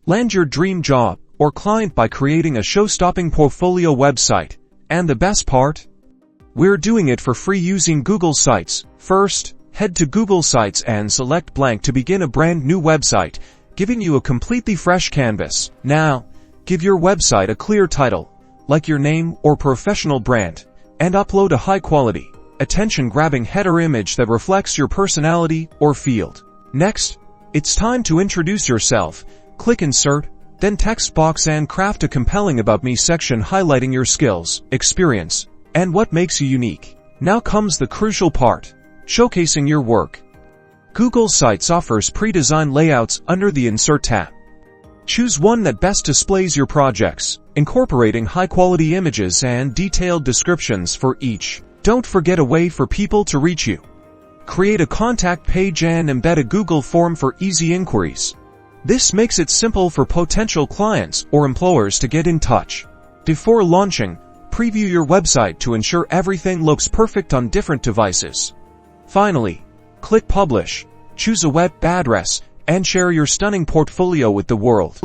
Land your dream job or client by creating a show-stopping portfolio website. And the best part? We're doing it for free using Google Sites. First, head to Google Sites and select blank to begin a brand new website, giving you a completely fresh canvas. Now, give your website a clear title, like your name or professional brand, and upload a high-quality, attention-grabbing header image that reflects your personality or field. Next, it's time to introduce yourself. Click Insert, then Text box and craft a compelling About Me section highlighting your skills, experience, and what makes you unique. Now comes the crucial part, showcasing your work. Google Sites offers pre-designed layouts under the Insert tab. Choose one that best displays your projects, incorporating high-quality images and detailed descriptions for each. Don't forget a way for people to reach you. Create a contact page and embed a Google form for easy inquiries. This makes it simple for potential clients or employers to get in touch. Before launching, preview your website to ensure everything looks perfect on different devices. Finally, click Publish, choose a web address, and share your stunning portfolio with the world.